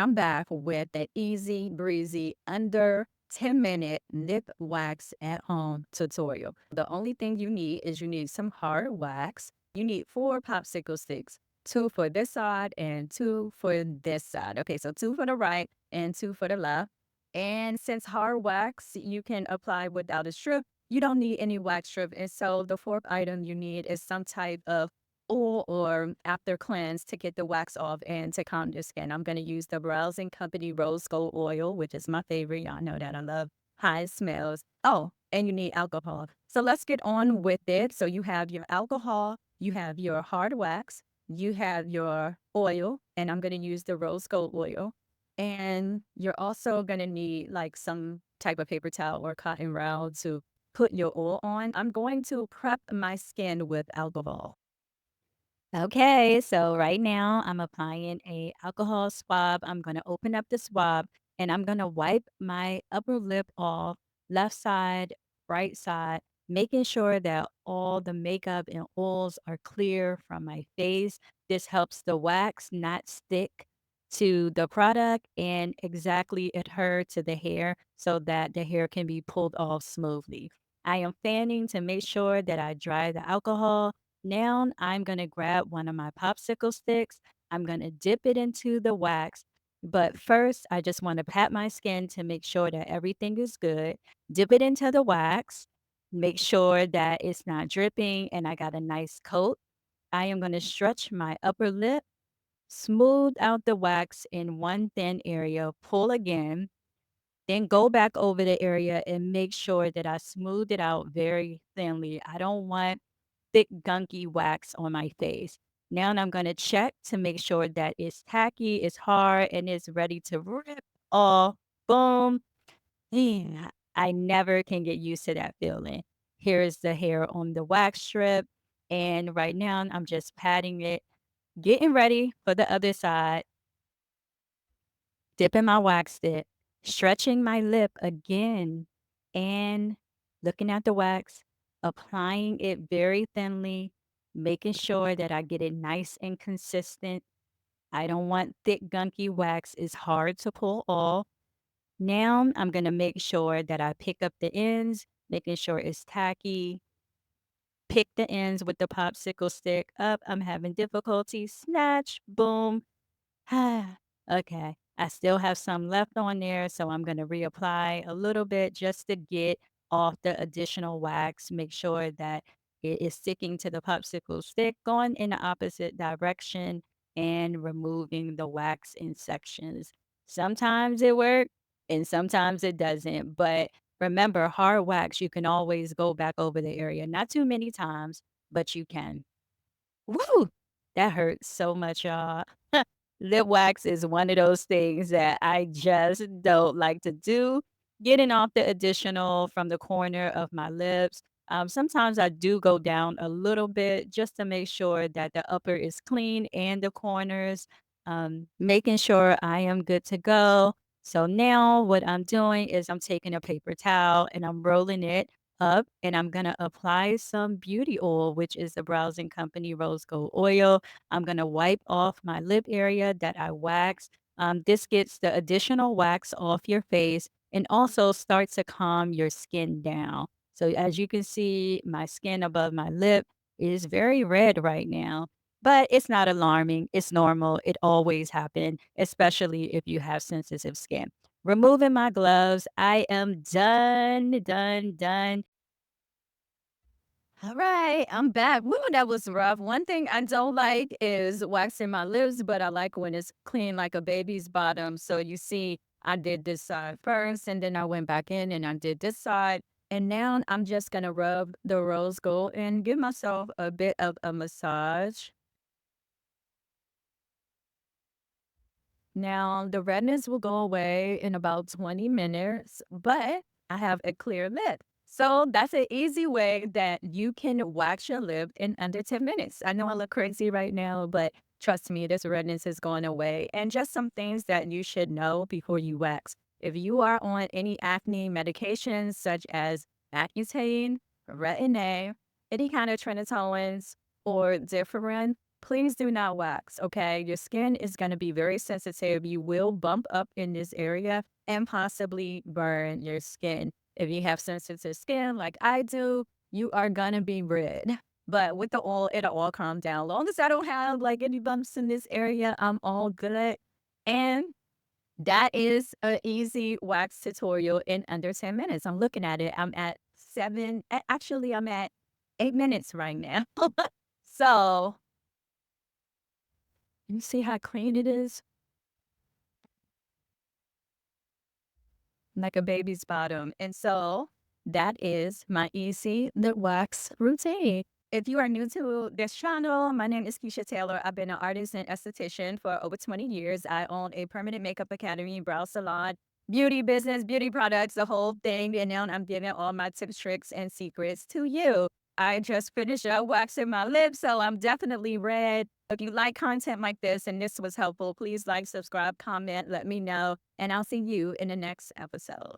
I'm back with the easy breezy under 10-minute lip wax at home tutorial. The only thing you need is you need some hard wax. You need 4 popsicle sticks, 2 for this side and 2 for this side. Okay, so 2 for the right and 2 for the left. And since hard wax you can apply without a strip, you don't need any wax strip. And so the fourth item you need is some type of oil or after cleanse to get the wax off and to calm your skin. I'm going to use the Browsing Company Rose Gold Oil, which is my favorite. Y'all know that I love how it smells. Oh, and you need alcohol. So let's get on with it. So you have your alcohol, you have your hard wax, you have your oil, and I'm going to use the Rose Gold Oil. And you're also going to need like some type of paper towel or cotton round to put your oil on. I'm going to prep my skin with alcohol. Okay, so right now I'm applying a alcohol swab. I'm going to open up the swab and I'm going to wipe my upper lip off, left side, right side, making sure that all the makeup and oils are clear from my face. This helps the wax not stick to the product and exactly adhere to the hair so that the hair can be pulled off smoothly. I am fanning to make sure that I dry the alcohol. Now I'm going to grab one of my popsicle sticks. I'm going to dip it into the wax. But first, I just want to pat my skin to make sure that everything is good. Dip it into the wax. Make sure that it's not dripping and I got a nice coat. I am going to stretch my upper lip, smooth out the wax in one thin area, pull again, then go back over the area and make sure that I smooth it out very thinly. I don't want thick, gunky wax on my face. Now I'm going to check to make sure that it's tacky, it's hard, and it's ready to rip off. Boom. I never can get used to that feeling. Here's the hair on the wax strip. And right now I'm just patting it, getting ready for the other side, dipping my wax stick, stretching my lip again, and looking at the wax, applying it very thinly, making sure that I get it nice and consistent. I don't want thick, gunky wax. It's hard to pull off. Now I'm going to make sure that I pick up the ends, making sure it's tacky. Pick the ends with the popsicle stick up. I'm having difficulty. Snatch, boom. Okay. I still have some left on there, so I'm going to reapply a little bit just to get off the additional wax. Make sure that it is sticking to the popsicle stick, going in the opposite direction and removing the wax in sections. Sometimes it works and sometimes it doesn't. But remember, hard wax, you can always go back over the area. Not too many times, but you can. Woo! That hurts so much, y'all. Lip wax is one of those things that I just don't like to do. Getting off the additional from the corner of my lips. Sometimes I do go down a little bit just to make sure that the upper is clean and the corners, making sure I am good to go. So now what I'm doing is I'm taking a paper towel and I'm rolling it up and I'm going to apply some beauty oil, which is the Browsing Company Rose Gold Oil. I'm going to wipe off my lip area that I waxed. This gets the additional wax off your face and also starts to calm your skin down. So as you can see, my skin above my lip is very red right now, but it's not alarming. It's normal. It always happens, especially if you have sensitive skin. Removing my gloves. I am done, done, done. All right, I'm back. Woo, that was rough. One thing I don't like is waxing my lips, but I like when it's clean like a baby's bottom. So you see, I did this side first, and then I went back in and I did this side. And now I'm just gonna rub the rose gold and give myself a bit of a massage. Now, the redness will go away in about 20 minutes, but I have a clear lip. So that's an easy way that you can wax your lip in under 10 minutes. I know I look crazy right now, but trust me, this redness is going away. And just some things that you should know before you wax. If you are on any acne medications such as Accutane, Retin-A, any kind of trinitolins, or Differin, please do not wax, okay? Your skin is going to be very sensitive. You will bump up in this area and possibly burn your skin. If you have sensitive skin like I do, you are going to be red. But with the oil, it'll all calm down. Long as I don't have like any bumps in this area, I'm all good. And that is an easy wax tutorial in under 10 minutes. I'm looking at it. I'm at actually, I'm at 8 minutes right now. So you see how clean it is? Like a baby's bottom. And so that is my easy lip wax routine. If you are new to this channel, my name is Kechia Taylor. I've been an artist and esthetician for over 20 years. I own a permanent makeup academy, brow salon, beauty business, beauty products, the whole thing. And now I'm giving all my tips, tricks, and secrets to you. I just finished up waxing my lips, so I'm definitely red. If you like content like this and this was helpful, please like, subscribe, comment, let me know, and I'll see you in the next episode.